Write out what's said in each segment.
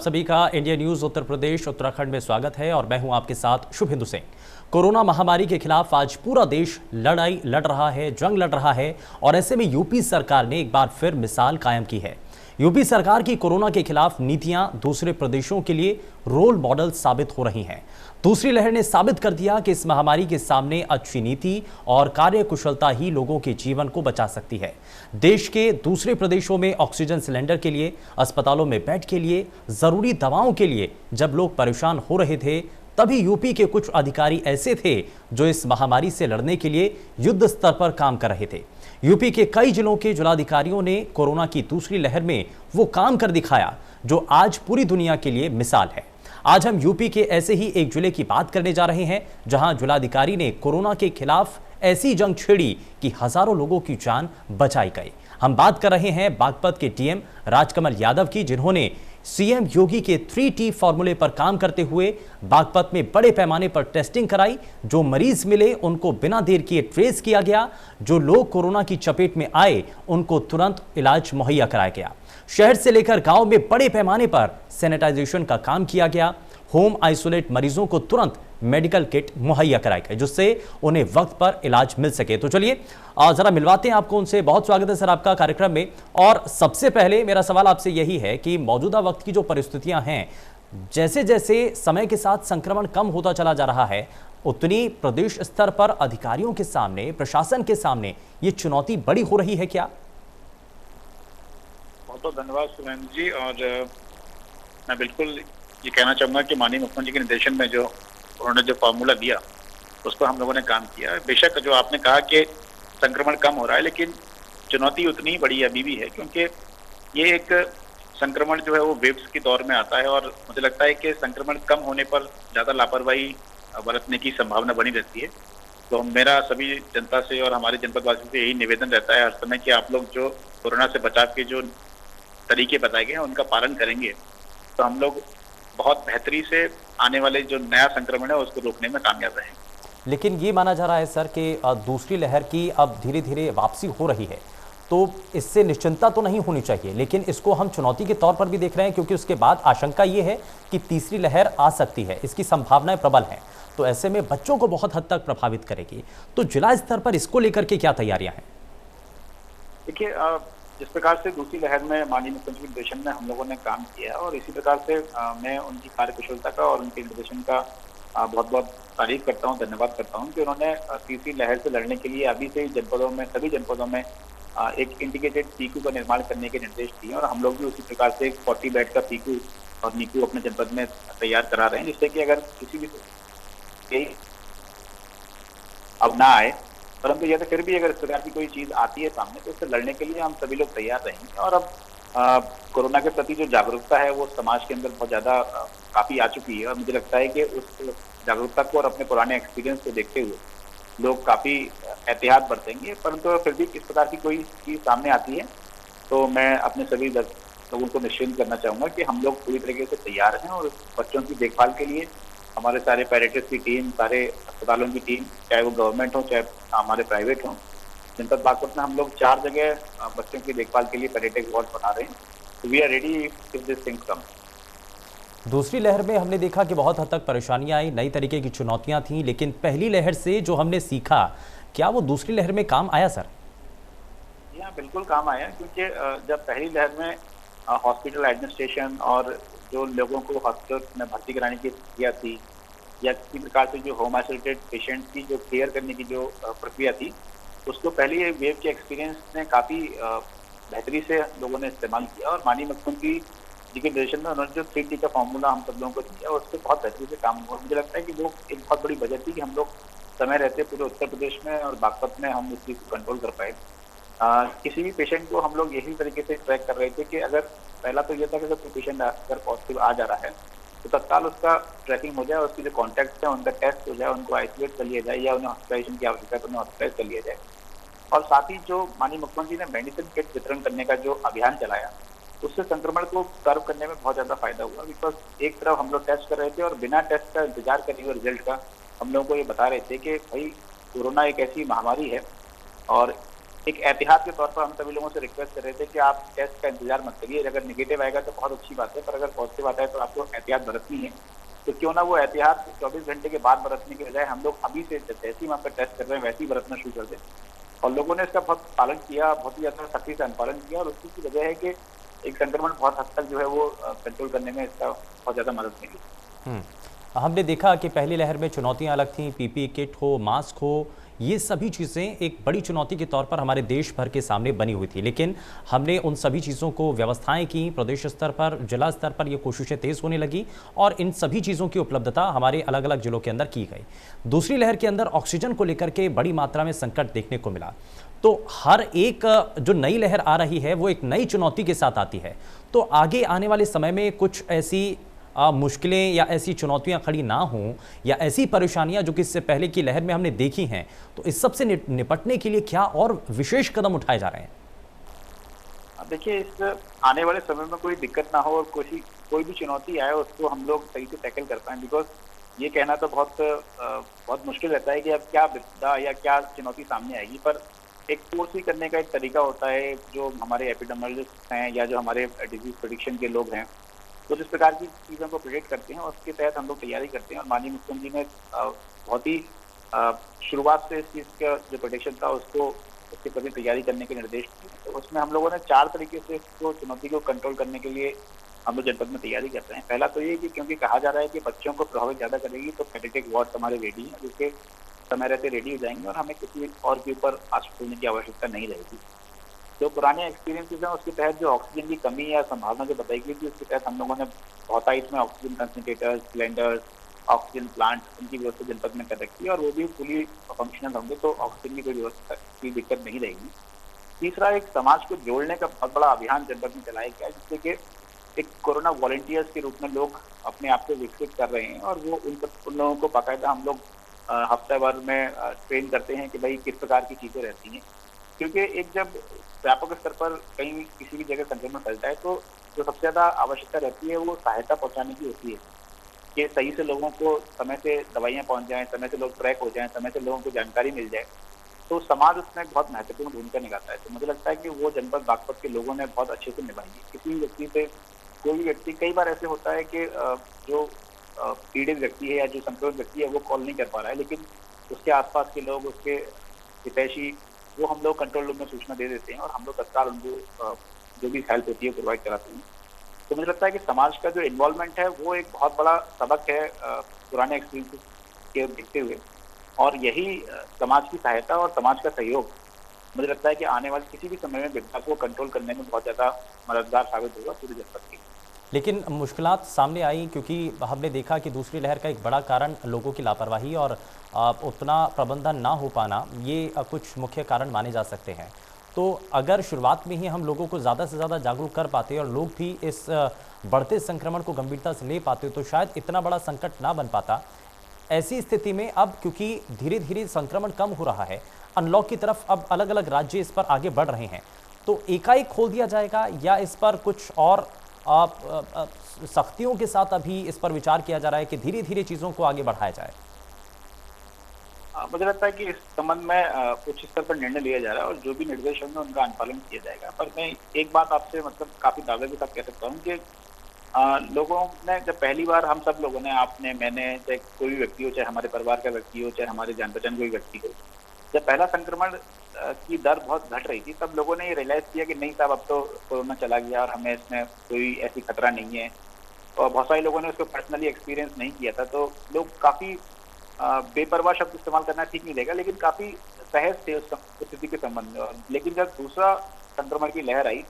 सभी का India news Uttar Pradesh Uttarakhand में स्वागत है और मैं हूं आपके साथ शुभेंदु सिंह। कोरोना महामारी के खिलाफ आज पूरा देश लड़ाई लड़ रहा है, जंग लड़ रहा है और ऐसे में यूपी सरकार ने एक बार फिर मिसाल कायम की है। यूपी सरकार की कोरोना के खिलाफ नीतियां दूसरे प्रदेशों के लिए रोल मॉडल साबित हो रही हैं। दूसरी लहर ने साबित कर दिया कि इस महामारी के सामने अच्छी नीति और कार्यकुशलता ही लोगों के जीवन को बचा सकती है। देश के दूसरे प्रदेशों में ऑक्सीजन सिलेंडर के लिए, अस्पतालों में बेड के लिए, जरूरी दवाओं के लिए जब लोग परेशान हो रहे थे, तभी यूपी के कुछ अधिकारी ऐसे थे जो इस महामारी से लड़ने के लिए युद्ध स्तर पर काम कर रहे थे। यूपी के कई जिलों के जिलाधिकारियों ने कोरोना की दूसरी लहर में वो काम कर दिखाया जो आज पूरी दुनिया के लिए मिसाल है। आज हम यूपी के ऐसे ही एक जिले की बात करने जा रहे हैं जहां जिलाधिकारी ने कोरोना के खिलाफ ऐसी जंग छेड़ी कि हजारों लोगों की जान बचाई गई। हम बात कर रहे हैं बागपत के डीएम राजकमल यादव की, जिन्होंने सीएम योगी के 3T फॉर्मूले पर काम करते हुए बागपत में बड़े पैमाने पर टेस्टिंग कराई। जो मरीज मिले उनको बिना देर किए ट्रेस किया गया। जो लोग कोरोना की चपेट में आए उनको तुरंत इलाज मुहैया कराया गया। शहर से लेकर गांव में बड़े पैमाने पर सैनिटाइजेशन का काम किया गया। होम आइसोलेट मरीजों को तुरंत मेडिकल किट मुहैया कराए गए जिससे उन्हें वक्त पर इलाज मिल सके। तो चलिए जरा मिलवाते हैं आपको उनसे। बहुत स्वागत है सर आपका कार्यक्रम में। और सबसे पहले मेरा सवाल आपसे यही है कि मौजूदा वक्त की जो परिस्थितियां हैं, जैसे जैसे समय के साथ संक्रमण कम होता चला जा रहा है, उतनी प्रदेश स्तर पर अधिकारियों के सामने, प्रशासन के सामने ये चुनौती बड़ी हो रही है क्या? बहुत बहुत धन्यवाद सुरेंद्र जी। और मैं बिल्कुल ये कहना चाहूंगा कि माननीय मुख्यमंत्री के निर्देशन में जो उन्होंने जो फॉर्मूला दिया उस पर हम लोगों ने काम किया। बेशक जो आपने कहा कि संक्रमण कम हो रहा है, लेकिन चुनौती उतनी ही बड़ी अभी भी है, क्योंकि ये एक संक्रमण जो है वो वेव्स के दौर में आता है और मुझे लगता है कि संक्रमण कम होने पर ज़्यादा लापरवाही बरतने की संभावना बनी रहती है। तो मेरा सभी जनता से और हमारे जनपदवासियों से यही निवेदन रहता है हर समय कि आप लोग जो कोरोना से बचाव के जो तरीके बताए गए हैं उनका पालन करेंगे तो हम लोग बहुत बेहतरी से आने वाले जो नया संक्रमण है उसको रोकने में कामयाब रहेंगे। लेकिन ये माना जा रहा है सर कि दूसरी लहर की अब धीरे धीरे वापसी हो रही है, तो इससे निश्चिंता तो नहीं होनी चाहिए, लेकिन इसको हम चुनौती के तौर पर भी देख रहे हैं क्योंकि उसके बाद आशंका ये है कि तीसरी लहर आ सकती है, इसकी संभावनाएं प्रबल हैं। तो ऐसे में बच्चों को बहुत हद तक प्रभावित करेगी। तो जिला स्तर पर इसको लेकर के क्या तैयारियां हैं? देखिए, जिस प्रकार से दूसरी लहर में माननीय मुख्यमंत्री के निर्देशन में हम लोगों ने काम किया और इसी प्रकार से मैं उनकी कार्यकुशलता का और उनके निर्देशन का बहुत बहुत तारीफ करता हूं, धन्यवाद करता हूं कि उन्होंने तीसरी लहर से लड़ने के लिए अभी से ही जनपदों में, सभी जनपदों में एक इंटीग्रेटेड पीकू का निर्माण करने के निर्देश दिए और हम लोग भी उसी प्रकार से एक 40 बेड का पीकू और नीकू अपने जनपद में तैयार करा रहे हैं, जिससे कि अगर किसी भी अब ना आए, परंतु यदि फिर भी अगर इस प्रकार की कोई चीज आती है सामने तो उससे लड़ने के लिए हम सभी लोग तैयार रहेंगे। और अब कोरोना के प्रति जो जागरूकता है वो समाज के अंदर बहुत ज्यादा काफी आ चुकी है और मुझे लगता है कि उस जागरूकता को और अपने पुराने एक्सपीरियंस को देखते हुए लोग काफी एहतियात बरतेंगे। परंतु फिर भी इस प्रकार की कोई चीज सामने आती है तो मैं अपने सभी लोगों को निश्चिंत करना चाहूंगा कि हम लोग पूरी तरीके से तैयार हैं और बच्चों की देखभाल के लिए हमारे सारे पैरेटिस की टीम, सारे अस्पतालों की टीम, चाहे वो गवर्नमेंट हो चाहे हमारे प्राइवेट हो, जनपद बागपत में हम लोग 4 जगह बच्चों की देखभाल के लिए पैरेटिक वार्ड बना रहे हैं। तो we are ready if this things come. दूसरी लहर में हमने देखा कि बहुत हद तक परेशानियां आई, नई तरीके की चुनौतियां थी, लेकिन पहली लहर से जो हमने सीखा, क्या वो दूसरी लहर में काम आया सर? हाँ, बिल्कुल काम आया, क्योंकि जब पहली लहर में हॉस्पिटल एडमिनिस्ट्रेशन और जो लोगों को हॉस्पिटल में भर्ती कराने की प्रक्रिया थी या किसी प्रकार से जो होम आइसोलेटेड पेशेंट की जो केयर करने की जो प्रक्रिया थी, उसको पहली वेव के एक्सपीरियंस ने काफ़ी बेहतरी से लोगों ने इस्तेमाल किया और माननीय मुख्यमंत्री जी के निर्देशन में उन्होंने जो 3T का फॉर्मूला हम सब लोगों को दिया उससे बहुत बेहतरी से काम हुआ। मुझे लगता है कि वो एक बहुत बड़ी वजह थी कि हम लोग समय रहते पूरे उत्तर प्रदेश में और बागपत में हम इस चीज़ को कंट्रोल कर पाए। किसी भी पेशेंट को हम लोग यही तरीके से ट्रैक कर रहे थे कि अगर पहला तो यह था कि जब कोई पेशेंट अगर पॉजिटिव आ जा रहा है तो तत्काल उसका ट्रैकिंग हो जाए, उसके जो कॉन्टैक्ट्स हैं उनका टेस्ट हो जाए, उनको आइसोलेट कर लिया जाए या उन्हें हॉस्पिटलाइजेशन की आवश्यकता है तो उन्हें हॉस्पिटलाइज कर लिया जाए। और साथ ही जो माननीय मुख्यमंत्री ने मेडिसिन किट वितरण करने का जो अभियान चलाया उससे संक्रमण को कर्व करने में बहुत ज़्यादा फायदा हुआ, बिकॉज एक तरफ हम लोग टेस्ट कर रहे थे और बिना टेस्ट का इंतजार करने हुए रिजल्ट का हम लोगों को ये बता रहे थे कि भाई कोरोना एक ऐसी महामारी है और एक एहतियात के तौर पर हम सभी लोगों से रिक्वेस्ट कर रहे थे कि आप टेस्ट का इंतजार मत करिए, अगर नेगेटिव आएगा तो बहुत अच्छी बात है, पर अगर पॉजिटिव आता है तो आपको एहतियात बरतनी है। तो क्यों ना वो एहतियात 24 घंटे के बाद बरतने के बजाय हम लोग अभी से जैसे ही वहाँ पर टेस्ट कर रहे हैं वैसे ही बरतना शुरू कर दें। और लोगों ने इसका बहुत पालन किया, बहुत ही ज़्यादा सख्ती से अनुपालन किया, और उसकी वजह है कि एक संक्रमण बहुत हद तक जो है वो कंट्रोल करने में इसका बहुत ज़्यादा मदद मिली। हमने देखा कि पहली लहर में चुनौतियां अलग थीं, पीपीई किट हो, मास्क हो, ये सभी चीज़ें एक बड़ी चुनौती के तौर पर हमारे देश भर के सामने बनी हुई थी, लेकिन हमने उन सभी चीज़ों को व्यवस्थाएं की, प्रदेश स्तर पर, जिला स्तर पर ये कोशिशें तेज़ होने लगी और इन सभी चीज़ों की उपलब्धता हमारे अलग अलग जिलों के अंदर की गई। दूसरी लहर के अंदर ऑक्सीजन को लेकर के बड़ी मात्रा में संकट देखने को मिला। तो हर एक जो नई लहर आ रही है वो एक नई चुनौती के साथ आती है। तो आगे आने वाले समय में कुछ ऐसी मुश्किलें या ऐसी चुनौतियां खड़ी ना हों या ऐसी परेशानियां जो कि इससे पहले की लहर में हमने देखी हैं, तो इस सब से निपटने के लिए क्या और विशेष कदम उठाए जा रहे हैं? देखिए, इस आने वाले समय में कोई दिक्कत ना हो और कोई भी चुनौती आए उसको हम लोग सही से टैकल कर पाएं। बिकॉज ये कहना तो बहुत मुश्किल रहता है कि अब क्या विपदा या क्या चुनौती सामने आएगी, पर एक फोर्स करने का एक तरीका होता है। जो हमारे एपिडेमियोलॉजिस्ट हैं या जो हमारे डिजीज प्रेडिक्शन के लोग हैं, तो जिस प्रकार की चीज़ों को प्रेडिक्ट करते हैं उसके तहत हम लोग तैयारी करते हैं। और माननीय मुख्यमंत्री ने बहुत ही शुरुआत से इस चीज़ का जो प्रेडिक्शन था उसके प्रति तैयारी करने के निर्देश दिए। तो उसमें हम लोगों ने 4 तरीके से इसको चुनौती को कंट्रोल करने के लिए हम लोग जनपद में तैयारी कर रहे हैं। पहला तो ये कि क्योंकि कहा जा रहा है कि बच्चों को प्रभावित ज़्यादा करेगी, तो पेडियाट्रिक वार्ड हमारे रेडी हैं, जिसके समय रहते रेडी हो जाएंगे और हमें किसी और के ऊपर आश्रित होने की आवश्यकता नहीं रहेगी। जो पुराने एक्सपीरियंसेस हैं उसके तहत जो ऑक्सीजन की कमी या संभावना जो बताई गई थी, उसके तहत हम लोगों ने बहुतायत में oxygen concentrators, cylinders, oxygen plant, उनकी व्यवस्था जनपद में कर रखी है और वो भी फुली फंक्शनल होंगे, तो ऑक्सीजन की कोई व्यवस्था की दिक्कत नहीं रहेगी। तीसरा, एक समाज को जोड़ने का बहुत बड़ा अभियान जनपद में चलाया गया है, जिससे कि एक कोरोना वॉलंटियर्स के रूप में लोग अपने आप को विकसित कर रहे हैं। और वो उन लोगों को बाकायदा हम लोग हफ्ते भर में ट्रेन करते हैं कि भाई किस प्रकार की चीज़ें रहती हैं। क्योंकि एक जब व्यापक स्तर पर कहीं किसी भी जगह संक्रमण फैलता है, तो जो सबसे ज़्यादा आवश्यकता रहती है वो सहायता पहुंचाने की होती है कि सही से लोगों को समय से दवाइयाँ पहुंच जाएं, समय से लोग ट्रैक हो जाएं, समय से लोगों को जानकारी मिल जाए। तो समाज उसमें बहुत महत्वपूर्ण भूमिका निभाता है। तो मुझे लगता है कि वो जनपद बागपत के लोगों ने बहुत अच्छे से निभाई है। किसी भी व्यक्ति से कोई भी व्यक्ति, कई बार ऐसे होता है कि जो पीड़ित व्यक्ति है या जो संक्रमित व्यक्ति है वो कॉल नहीं कर पा रहा है, लेकिन उसके आसपास के लोग, उसके हितैषी, वो हम लोग कंट्रोल रूम में सूचना दे देते हैं और हम लोग तत्काल उनको जो भी हेल्प होती है प्रोवाइड कराते हैं। तो मुझे लगता है कि समाज का जो इन्वॉल्वमेंट है वो एक बहुत बड़ा सबक है पुराने एक्सपीरियंसेस के देखते हुए, और यही समाज की सहायता और समाज का सहयोग मुझे लगता है कि आने वाले किसी भी समय में विपदा को कंट्रोल करने में बहुत ज़्यादा मददगार साबित होगा पूरी जनपद की। लेकिन मुश्किलात सामने आई क्योंकि हमने देखा कि दूसरी लहर का एक बड़ा कारण लोगों की लापरवाही और उतना प्रबंधन ना हो पाना, ये कुछ मुख्य कारण माने जा सकते हैं। तो अगर शुरुआत में ही हम लोगों को ज़्यादा से ज़्यादा जागरूक कर पाते और लोग भी इस बढ़ते संक्रमण को गंभीरता से ले पाते, तो शायद इतना बड़ा संकट ना बन पाता। ऐसी स्थिति में अब क्योंकि धीरे धीरे संक्रमण कम हो रहा है, अनलॉक की तरफ अब अलग अलग राज्य इस पर आगे बढ़ रहे हैं, तो एकाएक खोल दिया जाएगा या इस पर कुछ और सख्तियों के साथ अभी इस पर विचार किया जा रहा है कि धीरे धीरे चीज़ों को आगे बढ़ाया जाए? मुझे लगता है कि इस संबंध में उच्च स्तर पर निर्णय लिया जा रहा है और जो भी निर्देश होंगे उनका अनुपालन किया जाएगा। पर मैं एक बात आपसे मतलब काफी दावे के साथ कह सकता हूँ कि लोगों ने जब पहली बार, हम सब लोगों ने, आपने, मैंने, चाहे कोई भी व्यक्ति हो, चाहे हमारे परिवार का व्यक्ति हो, चाहे हमारे जान पहचान कोई व्यक्ति हो, जब पहला संक्रमण की दर बहुत घट रही थी, तब लोगों ने ये रियलाइज किया कि नहीं साहब, अब तो कोरोना चला गया और हमें इसमें कोई ऐसी खतरा नहीं है। और बहुत सारे लोगों ने उसको पर्सनली एक्सपीरियंस नहीं किया था, तो लोग काफ़ी बेपरवाह शब्द इस्तेमाल करना ठीक नहीं लगेगा, लेकिन काफ़ी सहज थे उस स्थिति के संबंध में। लेकिन जब दूसरा संक्रमण की लहर आई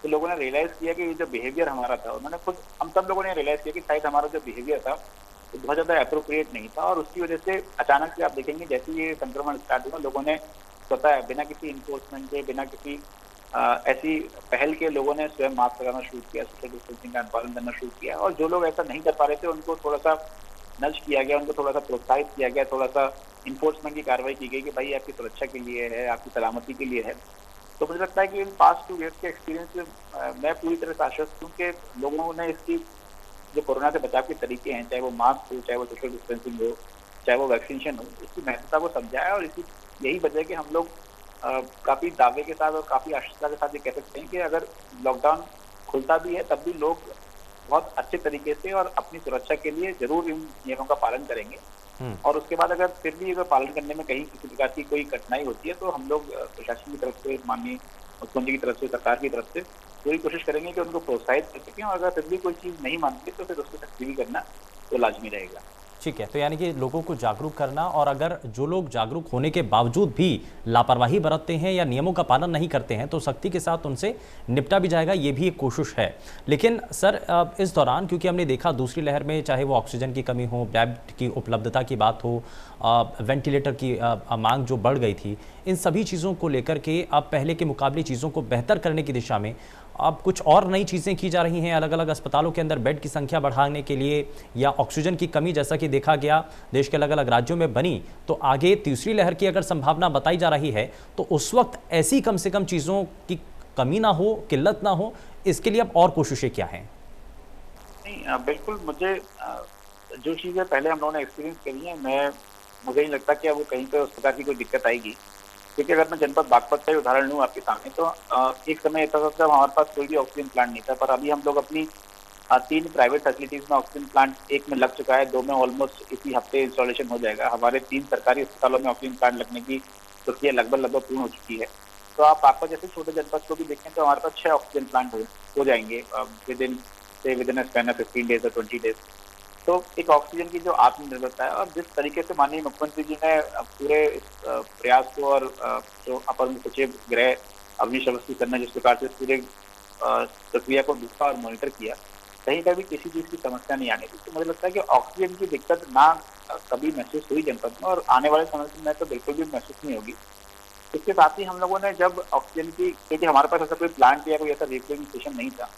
तो लोगों ने रियलाइज़ किया कि ये जो बिहेवियर हमारा था, उन्होंने खुद, हम सब लोगों ने रियलाइज़ किया कि शायद हमारा जो बिहेवियर था वो बहुत ज़्यादा अप्रोप्रिएट नहीं था। और उसकी वजह से अचानक से आप देखेंगे जैसे ये संक्रमण स्टार्ट हुआ, लोगों ने स्वतः बिना किसी इन्फोर्समेंट के, बिना किसी ऐसी पहल के, लोगों ने स्वयं मास्क लगाना शुरू किया, सोशल डिस्टेंसिंग का अनुपालन करना शुरू किया। और जो लोग ऐसा नहीं कर पा रहे थे उनको थोड़ा सा नज किया गया, उनको थोड़ा सा प्रोत्साहित किया गया, थोड़ा सा इन्फोर्समेंट की कार्रवाई की गई कि भाई आपकी सुरक्षा के लिए है, आपकी सलामती के लिए है। तो मुझे लगता है कि इन पास्ट 2 ईयर्स के एक्सपीरियंस से मैं पूरी तरह से आश्वस्त हूँ कि लोगों ने इसकी जो कोरोना से बचाव के तरीके हैं, चाहे वो मास्क हो, चाहे वो सोशल डिस्टेंसिंग हो, चाहे वो वैक्सीनेशन हो, इसकी महत्वता को समझा है। और इसी यही वजह है कि हम लोग काफी दावे के साथ और काफी आश्वस्त के साथ ये कह सकते हैं कि अगर लॉकडाउन खुलता भी है तब भी लोग बहुत अच्छे तरीके से और अपनी सुरक्षा के लिए जरूर इन नियमों का पालन करेंगे। हम्म। और उसके बाद अगर फिर भी अगर पालन करने में कहीं किसी प्रकार की कोई कठिनाई होती है तो हम लोग प्रशासन की तरफ से, माननीय मुख्यमंत्री की तरफ से, सरकार की तरफ से पूरी कोशिश करेंगे कि उनको प्रोत्साहित कर सकें, और अगर फिर भी कोई चीज़ नहीं मानती तो फिर उसको सख्ती भी करना तो लाजमी रहेगा। ठीक है, तो यानी कि लोगों को जागरूक करना, और अगर जो लोग जागरूक होने के बावजूद भी लापरवाही बरतते हैं या नियमों का पालन नहीं करते हैं तो सख्ती के साथ उनसे निपटा भी जाएगा, ये भी एक कोशिश है। लेकिन सर इस दौरान क्योंकि हमने देखा दूसरी लहर में चाहे वो ऑक्सीजन की कमी हो, बेड की उपलब्धता की बात हो, वेंटिलेटर की मांग जो बढ़ गई थी, इन सभी चीज़ों को लेकर के अब पहले के मुकाबले चीज़ों को बेहतर करने की दिशा में अब कुछ और नई चीज़ें की जा रही हैं अलग अलग अस्पतालों के अंदर बेड की संख्या बढ़ाने के लिए, या ऑक्सीजन की कमी जैसा कि देखा गया देश के अलग अलग राज्यों में बनी, तो आगे तीसरी लहर की अगर संभावना बताई जा रही है तो उस वक्त ऐसी कम से कम चीज़ों की कमी ना हो, किल्लत ना हो, इसके लिए अब और कोशिशें क्या हैं? नहीं, बिल्कुल, मुझे जो चीज़ें पहले हम लोगों ने एक्सपीरियंस करी हैं, मुझे नहीं लगता कि अब वो कहीं पर उस प्रकार की कोई दिक्कत आएगी। क्योंकि अगर मैं जनपद बागपत का ही उदाहरण लूँ आपके सामने, तो एक समय ऐसा था जब हमारे पास कोई भी ऑक्सीजन प्लांट नहीं था, पर अभी हम लोग अपनी 3 प्राइवेट फैसिलिटीज़ में ऑक्सीजन प्लांट, एक में लग चुका है, 2 में ऑलमोस्ट इसी हफ्ते इंस्टॉलेशन हो जाएगा। हमारे 3 सरकारी अस्पतालों में ऑक्सीजन प्लांट लगने की प्रक्रिया लगभग पूर्ण हो चुकी है। तो आप बागपत जैसे छोटे जनपद को भी देखें तो हमारे पास 6 ऑक्सीजन प्लांट हो जाएंगे with in span of 15 days और 20 डेज। तो एक ऑक्सीजन की जो आत्मनिर्भरता है, और जिस तरीके से माननीय मुख्यमंत्री जी ने पूरे इस प्रयास को, और जो अपर मुख्य सचिव गृह अवनीश अवस्थी सर ने जिस प्रकार से पूरे प्रक्रिया को देखा और मॉनिटर किया, कहीं पर भी किसी चीज़ की समस्या नहीं आने दी। तो मुझे लगता है कि ऑक्सीजन की दिक्कत ना कभी महसूस हुई जनपद में, और आने वाले समय में तो बिल्कुल भी महसूस नहीं होगी। इसके साथ ही हम लोगों ने जब ऑक्सीजन की, क्योंकि हमारे पास ऐसा कोई प्लांट या कोई ऐसा रिफ्यूजिंग स्टेशन नहीं था,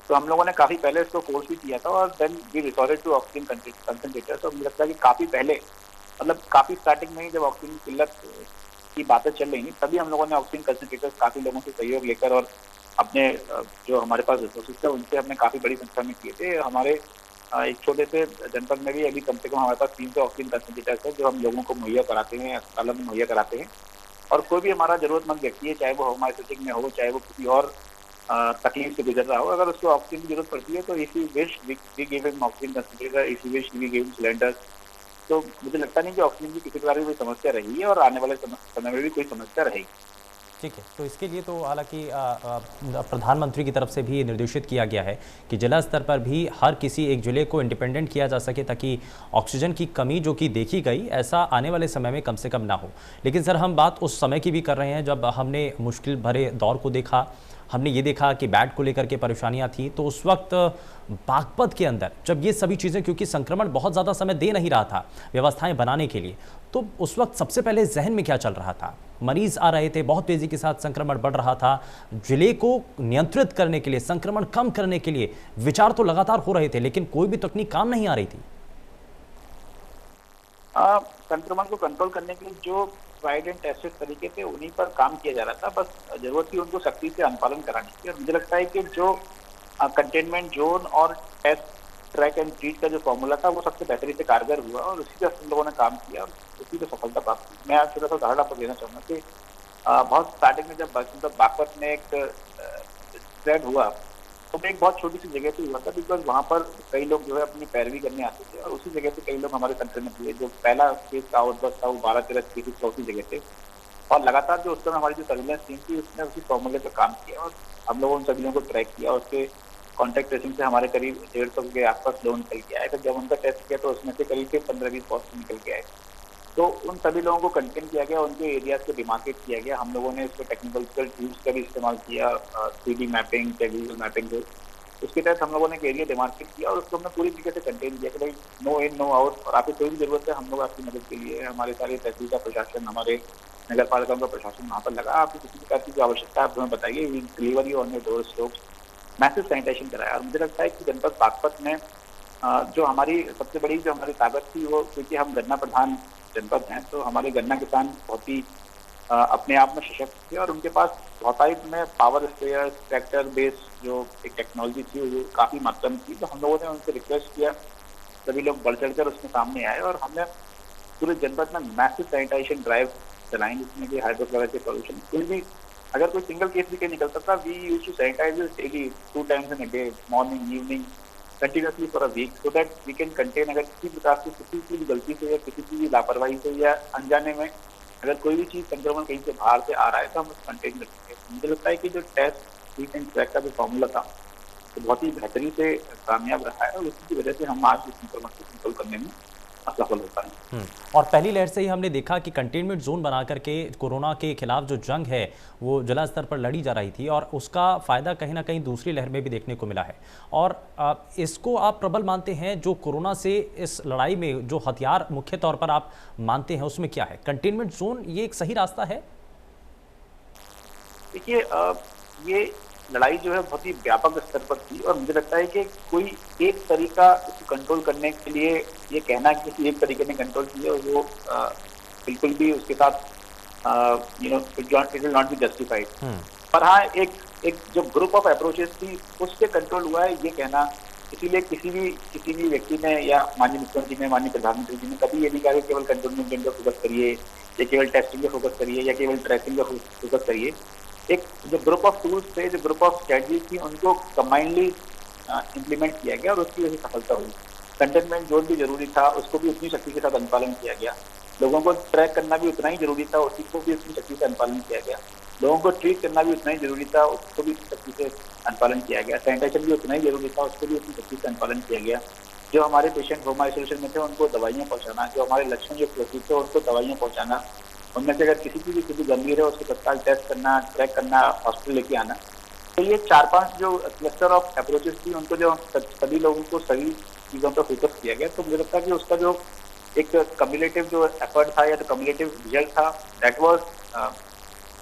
तो हम लोगों ने काफ़ी पहले इसको कोर्स भी किया था, और then we resorted to oxygen concentrators. तो मुझे लगता है कि काफ़ी पहले, मतलब काफ़ी स्टार्टिंग में ही जब ऑक्सीजन की किल्लत की बातें चल रही थी, तभी हम लोगों ने ऑक्सीजन कंसंट्रेटर्स काफ़ी लोगों से सहयोग लेकर, और अपने जो हमारे पास रिसोर्सेज थे उनसे हमने काफ़ी बड़ी संख्या में किए थे। हमारे एक छोटे से जनपद में भी अभी कम से कम हमारे पास 300 ऑक्सीजन कंसंट्रेटर्स है जो हम लोगों को मुहैया कराते हैं, अस्पतालों में मुहैया कराते हैं। और कोई भी हमारा जरूरतमंद व्यक्ति है, चाहे वो होम आइसोलेशन में हो, चाहे वो किसी और तकलीफ से गुजर रहा हो, अगर उसको ऑक्सीजन की जरूरत पड़ती है तो if you wish we give him oxygen concentrator, if you wish we give him cylinder. तो मुझे लगता नहीं कि ऑक्सीजन की किसी प्रकार की कोई समस्या रही है, और आने वाले समय में भी कोई समस्या रहेगी। ठीक है, तो इसके लिए तो हालांकि प्रधानमंत्री की तरफ से भी निर्देशित किया गया है कि जिला स्तर पर भी हर किसी एक जिले को इंडिपेंडेंट किया जा सके, ताकि ऑक्सीजन की कमी जो कि देखी गई ऐसा आने वाले समय में कम से कम ना हो। लेकिन सर हम बात उस समय की भी कर रहे हैं जब हमने मुश्किल भरे दौर को देखा, हमने ये देखा कि बेड को लेकर के परेशानियां थी, तो उस वक्त बागपत के अंदर जब ये सभी चीज़ें, क्योंकि संक्रमण बहुत ज़्यादा समय दे नहीं रहा था व्यवस्थाएं बनाने के लिए, तो उस वक्त सबसे पहले जहन में क्या चल रहा था? मरीज आ रहे थे, बहुत तेज़ी के साथ संक्रमण बढ़ रहा था, जिले को नियंत्रित करने के लिए, संक्रमण कम करने के लिए विचार तो लगातार हो रहे थे, लेकिन कोई भी तकनीक काम नहीं आ रही थी। संक्रमण को कंट्रोल करने के लिए जो ट्राइड एंड टेस्टेड तरीके थे उन्हीं पर काम किया जा रहा था, बस जरूरत थी उनको सख्ती से अनुपालन कराने की। और मुझे लगता है कि जो कंटेनमेंट जोन और टेस्ट ट्रैक एंड ट्रीट का जो फॉर्मूला था वो सबसे बेहतरी से कारगर हुआ, और उसी पर हम लोगों ने काम किया और उसी पर सफलता प्राप्त की। मैं आज छोटा सा उदाहरण आपको देना चाहूँगा कि बहुत स्टार्टिंग में जब बागपत में एक स्प्रेड हुआ, तो एक बहुत छोटी सी जगह से हुआ था, बिकॉज वहाँ पर कई लोग जो है अपनी पैरवी करने आते थे, और उसी जगह से कई लोग हमारे संक्रमित हुए। जो पहला केस का आउटबर्स्ट था वो 12-13 केसेस का उसी जगह से, और लगातार जो उस समय हमारी जो सर्विलेंस टीम थी उसने उसी फॉर्मूले पर काम किया, और हम लोगों उन सभी लोगों को ट्रैक किया। उसके कॉन्टैक्ट ट्रेसिंग से हमारे करीब 150 के आसपास लोग निकल के आए थे। जब उनका टेस्ट किया तो उसमें से करीब के 15-20 पॉजिटिव निकल के आए। तो उन सभी लोगों को कंटेन किया गया, उनके एरियाज को डिमार्केट किया गया। हम लोगों ने इसको टेक्निकल टूल्स का भी इस्तेमाल किया, 3D मैपिंग, टेक्निकल मैपिंग को। उसके तहत हम लोगों ने एक एरिया डिमार्केट किया, और उसको हमने पूरी तरीके से कंटेन किया कि भाई नो इन नो आउट, और आपको कोई भी जरूरत है हम लोग आपकी मदद के लिए। हमारे सारे तहसील का प्रशासन, हमारे नगर पालिकाओं का प्रशासन वहाँ पर लगा। आपको किसी प्रकार की जो आवश्यकता है आप हमें बताइए, we deliver you on your door stops. Massive sanitisation कराया। और मुझे लगता है कि जनपद बागपत में जो हमारी सबसे बड़ी जो हमारी ताकत थी वो, क्योंकि हम गन्ना प्रधान जनपद हैं, तो हमारे गन्ना किसान बहुत ही अपने आप में सशक्त थे, और उनके पास बहुतायत में पावर स्प्रेयर, ट्रैक्टर बेस्ड जो एक टेक्नोलॉजी थी वो काफ़ी मात्रा में थी। तो हम लोगों ने उनसे रिक्वेस्ट किया, सभी लोग बढ़ चढ़ कर उसमें सामने आए, और हमने पूरे जनपद में मैसिव सैनिटाइजेशन ड्राइव चलाएं जिसमें कि हाइड्रोक्लोराइड सॉल्यूशन कोई भी अगर कोई सिंगल केस भी कहीं निकलता था, we used to sanitise daily 2 times in a day, morning evening continuously for a week, so that we can contain अगर किसी प्रकार से किसी की भी गलती से या किसी की भी लापरवाही से या अनजाने में अगर कोई भी चीज संक्रमण कहीं से बाहर से आ रहा है तो हम उसको कंटेन कर सकते हैं। मुझे लगता है कि जो टेस्ट ट्रीट एंड ट्रैक का जो फॉर्मूला था तो बहुत ही बेहतरी से कामयाब रहा है और उसकी वजह से हम आज इस संक्रमण को कंट्रोल करने में असफल हो पाए। और पहली लहर से ही हमने देखा कि कंटेनमेंट जोन बना करके कोरोना के खिलाफ जो जंग है वो जिला स्तर पर लड़ी जा रही थी और उसका फायदा कहीं ना कहीं दूसरी लहर में भी देखने को मिला है। और इसको आप प्रबल मानते हैं, जो कोरोना से इस लड़ाई में जो हथियार मुख्य तौर पर आप मानते हैं उसमें क्या है? कंटेनमेंट जोन ये एक सही रास्ता है? देखिए, ये लड़ाई जो है बहुत ही व्यापक स्तर पर थी और मुझे लगता है कि कोई एक तरीका इसको कंट्रोल करने के लिए ये कहना कि किसी एक तरीके ने कंट्रोल किया और वो बिल्कुल भी उसके साथ it will not be justified. पर हाँ, एक जो ग्रुप ऑफ अप्रोचेस थी उससे कंट्रोल हुआ है ये कहना, इसीलिए किसी भी व्यक्ति ने या माननीय मुख्यमंत्री ने, माननीय प्रधानमंत्री जी ने कभी ये नहीं कहा कि केवल कंट्रोलमेंट पर फोकस करिए या केवल टेस्टिंग पर फोकस करिए या केवल ट्रेसिंग पर फोकस करिए। एक जो ग्रुप ऑफ टूल्स थे, जो ग्रुप ऑफ स्ट्रेटजी थी, उनको कंबाइनली इम्प्लीमेंट किया गया और उसकी वजह से सफलता हुई। कंटेनमेंट जोन भी जरूरी था, उसको भी उतनी शक्ति के साथ अनुपालन किया गया। लोगों को ट्रैक करना भी उतना ही जरूरी था, उसको भी उतनी शक्ति से अनुपालन किया गया। लोगों को ट्रीट करना भी उतना ही जरूरी था, उसको भी उतनी शक्ति से अनुपालन किया गया। सैनिटाइजेशन भी उतना ही जरूरी था, उसको भी उतनी शक्ति से अनुपालन किया गया। जो हमारे पेशेंट होम आइसोलेशन में थे उनको दवाइयाँ पहुँचाना, जो हमारे लक्षण जो प्रतीत थे उनको दवाइयाँ पहुँचाना, उनमें से अगर किसी की भी स्थिति गंभीर है उसको तत्काल टेस्ट करना, ट्रैक करना, हॉस्पिटल लेके आना। तो ये 4-5 जो क्लस्टर ऑफ अप्रोचेस थी उनको जो सभी लोगों को सभी चीज़ों पर फोकस किया गया, तो मुझे लगता है कि उसका जो एक कम्युलेटिव जो एफर्ट था या जो कम्युलेटिव रिजल्ट था that was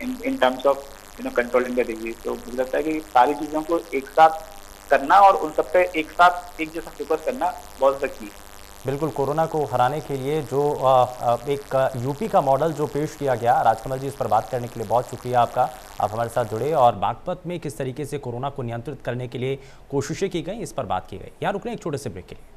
in terms of controlling the disease. तो मुझे लगता है कि सारी चीज़ों को एक साथ करना और उन सब पे एक साथ एक जैसा फोकस करना बहुत ज़्यादा की। बिल्कुल, कोरोना को हराने के लिए जो एक यूपी का मॉडल जो पेश किया गया, राजकमल जी, इस पर बात करने के लिए बहुत शुक्रिया आपका। आप हमारे साथ जुड़े और बागपत में किस तरीके से कोरोना को नियंत्रित करने के लिए कोशिशें की गई इस पर बात की गई। यहाँ रुक रहे हैं एक छोटे से ब्रेक के लिए।